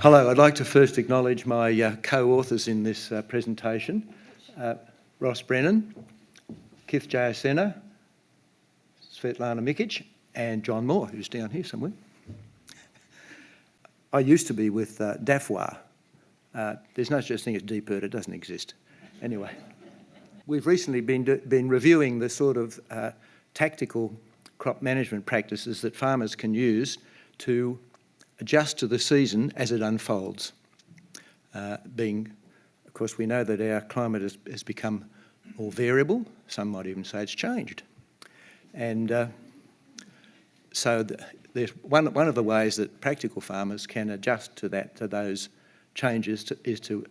Hello, I'd like to first acknowledge my co-authors in this presentation, Ross Brennan, Kith Jayasena, Svetlana Mikic, and John Moore, who's down here somewhere. I used to be with DAFWA. There's no such thing as DPIRD, it doesn't exist. Anyway, we've recently been reviewing the sort of tactical crop management practices that farmers can use to adjust to the season as it unfolds. Of course, we know that our climate has become more variable. Some might even say it's changed. And so there's one of the ways that practical farmers can adjust to those changes is to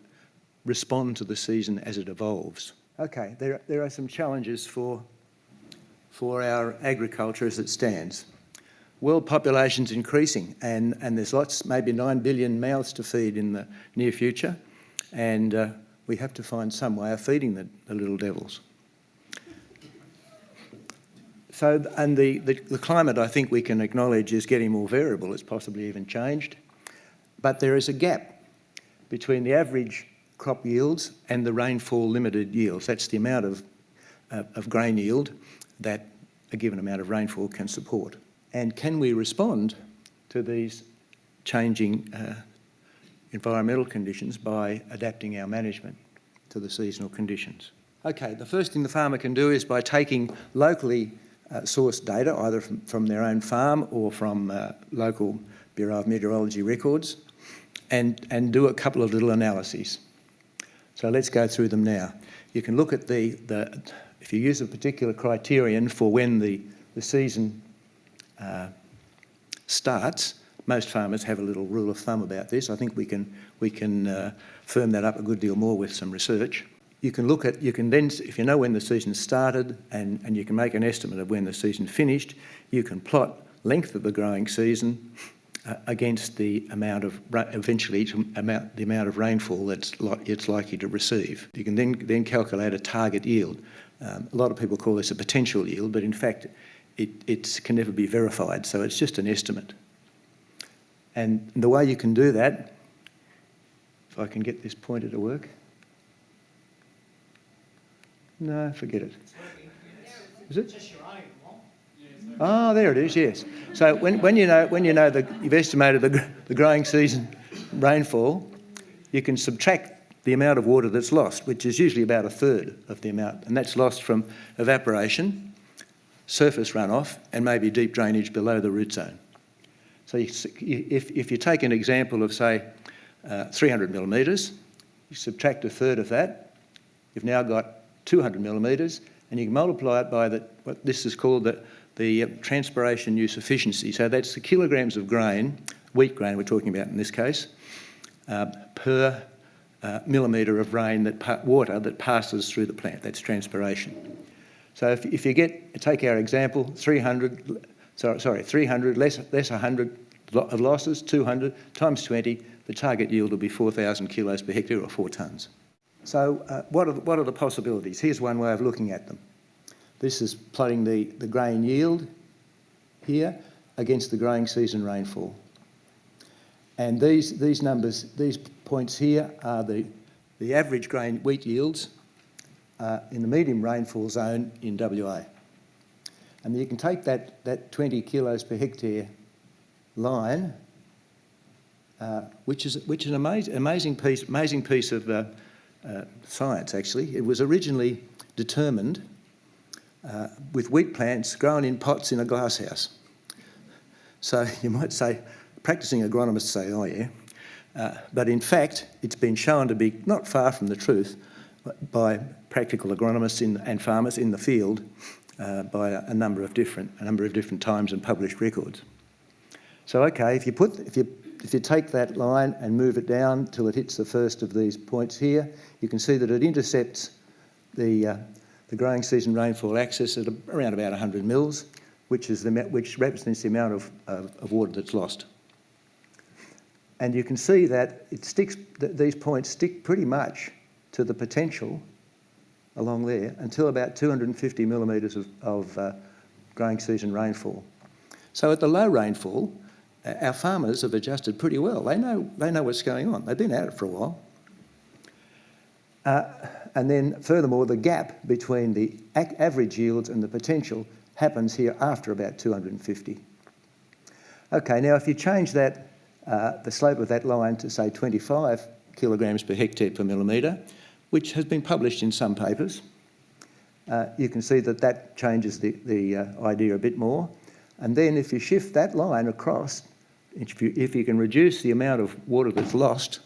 respond to the season as it evolves. Okay, there are some challenges for our agriculture as it stands. World population's increasing and there's lots, maybe 9 billion mouths to feed in the near future, and we have to find some way of feeding the little devils. So, and the climate, I think we can acknowledge, is getting more variable. It's possibly even changed. But there is a gap between the average crop yields and the rainfall limited yields. That's the amount of grain yield that a given amount of rainfall can support. And can we respond to these changing environmental conditions by adapting our management to the seasonal conditions? Okay, the first thing the farmer can do is by taking locally sourced data, either from their own farm or from local Bureau of Meteorology records, and do a couple of little analyses. So let's go through them now. You can look at if you use a particular criterion for when the season starts. Most farmers have a little rule of thumb about this. I think we can firm that up a good deal more with some research. You can then, if you know when the season started and you can make an estimate of when the season finished, you can plot length of the growing season against the amount of the amount of rainfall it's likely to receive. You can then calculate a target yield. A lot of people call this a potential yield, but in fact it can never be verified, so it's just an estimate. And the way you can do that, if I can get this pointer to work. No, forget it. Is it? Ah, there it is, yes. So when you know that you've estimated the growing season rainfall, you can subtract the amount of water that's lost, which is usually about a third of the amount, and that's lost from evaporation, surface runoff, and maybe deep drainage below the root zone. So if you take an example of, say, 300 millimetres, you subtract a third of that, you've now got 200 millimetres, and you can multiply it by what this is called the transpiration use efficiency. So that's the kilograms of grain, wheat grain we're talking about in this case, per millimetre of water that passes through the plant. That's transpiration. So if you take our example, 300 less 100 of losses, 200 times 20, the target yield will be 4,000 kilos per hectare, or 4 tonnes. So what are the possibilities? Here's one way of looking at them. This is plotting the grain yield here against the growing season rainfall. And these numbers, these points here are the average grain wheat yields in the medium rainfall zone in WA. And you can take that 20 kilos per hectare line, which is an amazing piece of science, actually. It was originally determined with wheat plants grown in pots in a glasshouse. So you might say, practising agronomists say, oh yeah, but in fact it's been shown to be not far from the truth by practical agronomists and farmers in the field by a number of different times and published records. So okay, if you take that line and move it down till it hits the first of these points here, you can see that it intercepts the growing season rainfall axis at around about 100 mils, which represents the amount of water that's lost. And you can see that these points stick pretty much to the potential along there until about 250 millimetres of growing season rainfall. So at the low rainfall, our farmers have adjusted pretty well. They know what's going on. They've been at it for a while. And then furthermore, the gap between the average yields and the potential happens here after about 250. Okay, now if you change that, the slope of that line to say 25 kilograms per hectare per millimetre, which has been published in some papers, you can see that that changes the idea a bit more. And then if you shift that line across, if you can reduce the amount of water that's lost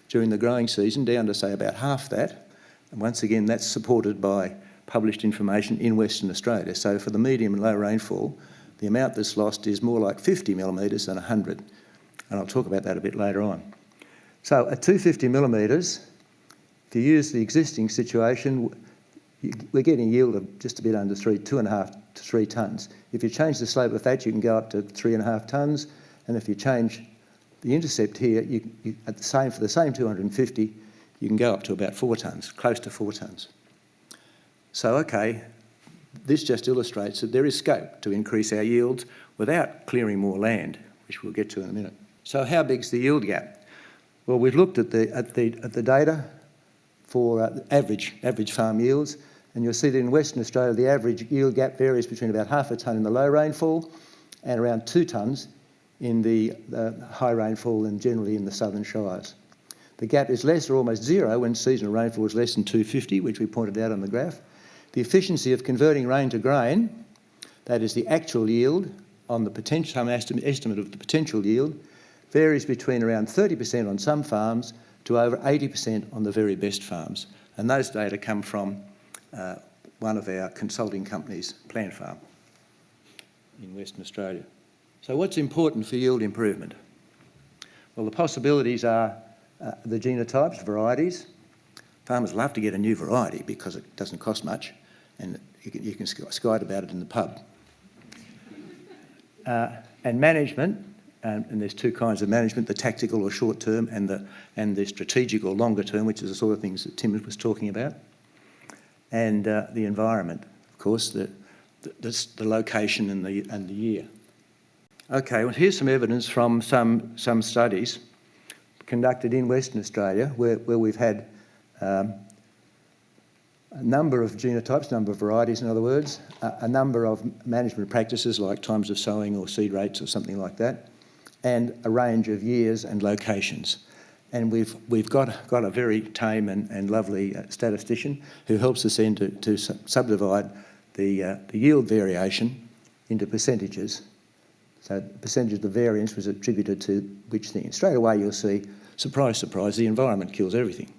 during the growing season down to say about half that, and once again that's supported by published information in Western Australia. So for the medium and low rainfall, the amount that's lost is more like 50 millimetres than 100, and I'll talk about that a bit later on. So at 250 millimetres, if you use the existing situation, we're getting a yield of just a bit under 2.5 to 3 tonnes. If you change the slope of that, you can go up to 3.5 tonnes, and if you change the intercept here, for the same 250, you can go up to about 4 tonnes, close to 4 tonnes. So, okay, this just illustrates that there is scope to increase our yields without clearing more land, which we'll get to in a minute. So how big's the yield gap? Well, we've looked at the data for average farm yields, and you'll see that in Western Australia the average yield gap varies between about half a tonne in the low rainfall and around 2 tonnes in the high rainfall and generally in the southern shires. The gap is less or almost zero when seasonal rainfall is less than 250, which we pointed out on the graph. The efficiency of converting rain to grain, that is the actual yield on the potential, some estimate of the potential yield, varies between around 30% on some farms to over 80% on the very best farms. And those data come from one of our consulting companies, Plant Farm, in Western Australia. So what's important for yield improvement? Well, the possibilities are the genotypes, varieties. Farmers love to get a new variety because it doesn't cost much and you can skite about it in the pub. And management, and there's two kinds of management, the tactical or short term and the strategic or longer term, which is the sort of things that Tim was talking about. And the environment, of course, the location and the year. Okay, well, here's some evidence from some studies conducted in Western Australia where we've had a number of genotypes, number of varieties in other words, a number of management practices like times of sowing or seed rates or something like that, and a range of years and locations. And we've got a very tame and lovely statistician who helps us then to subdivide the yield variation into percentages. So the percentage of the variance was attributed to which thing. And straight away you'll see, surprise, surprise, the environment kills everything.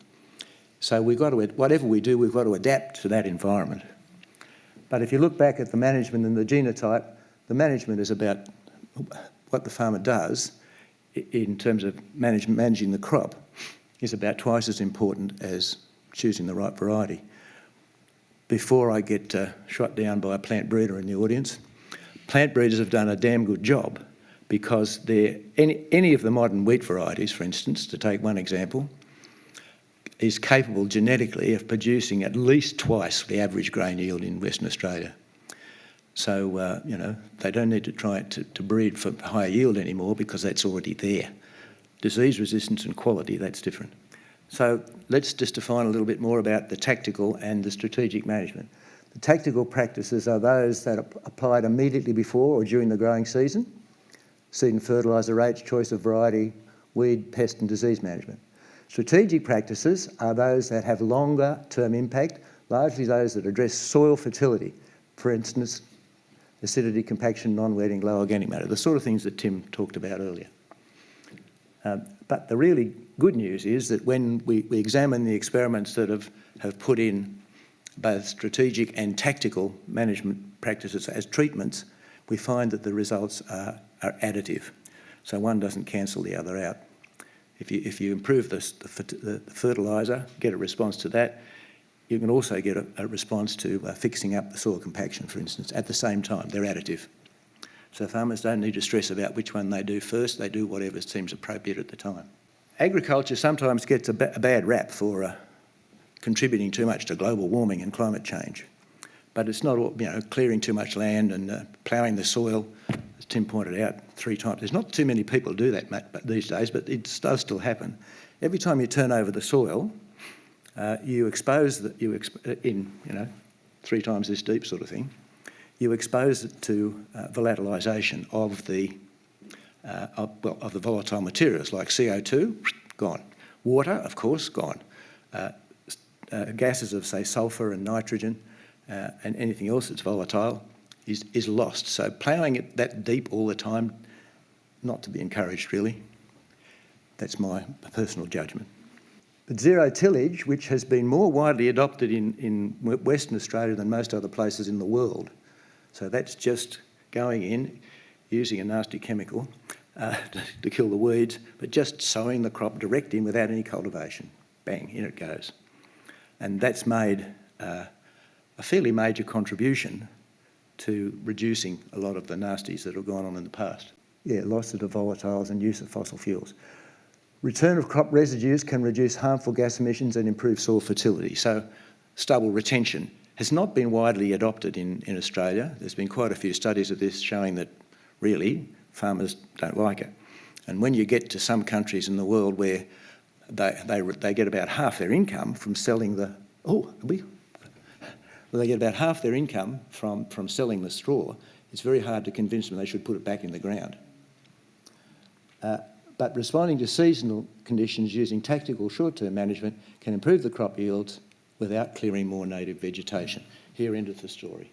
So we've got to, whatever we do, we've got to adapt to that environment. But if you look back at the management and the genotype, the management is about what the farmer does in terms of managing the crop is about twice as important as choosing the right variety. Before I get shot down by a plant breeder in the audience, plant breeders have done a damn good job because any of the modern wheat varieties, for instance, to take one example, is capable genetically of producing at least twice the average grain yield in Western Australia. So, they don't need to try to breed for higher yield anymore because that's already there. Disease resistance and quality, that's different. So let's just define a little bit more about the tactical and the strategic management. The tactical practices are those that are applied immediately before or during the growing season: seed and fertiliser rates, choice of variety, weed, pest and disease management. Strategic practices are those that have longer term impact, largely those that address soil fertility. For instance, acidity, compaction, non-wetting, low organic matter, the sort of things that Tim talked about earlier. But the really good news is that when we examine the experiments that have put in both strategic and tactical management practices as treatments, we find that the results are additive. So one doesn't cancel the other out. If you improve the fertiliser, get a response to that, you can also get a response to fixing up the soil compaction, for instance, at the same time. They're additive. So farmers don't need to stress about which one they do first. They do whatever seems appropriate at the time. Agriculture sometimes gets a bad rap for contributing too much to global warming and climate change. But it's not all, clearing too much land and ploughing the soil. as Tim pointed out 3 times, there's not too many people do that these days, but it does still happen. Every time you turn over the soil, you expose in 3 times this deep sort of thing, you expose it to volatilisation of the volatile materials like CO2, gone. Water, of course, gone. Gases of, say, sulphur and nitrogen and anything else that's volatile is lost. So ploughing it that deep all the time, not to be encouraged really. That's my personal judgment. But zero tillage, which has been more widely adopted in Western Australia than most other places in the world. So that's just going in, using a nasty chemical to kill the weeds, but just sowing the crop direct in without any cultivation. Bang, in it goes. And that's made a fairly major contribution to reducing a lot of the nasties that have gone on in the past. Yeah, loss of the volatiles and use of fossil fuels. Return of crop residues can reduce harmful gas emissions and improve soil fertility. So stubble retention has not been widely adopted in Australia. There's been quite a few studies of this showing that really farmers don't like it. And when you get to some countries in the world where they get about half their income from selling they get about half their income from selling the straw, it's very hard to convince them they should put it back in the ground. But responding to seasonal conditions using tactical short-term management can improve the crop yields without clearing more native vegetation. Here endeth the story.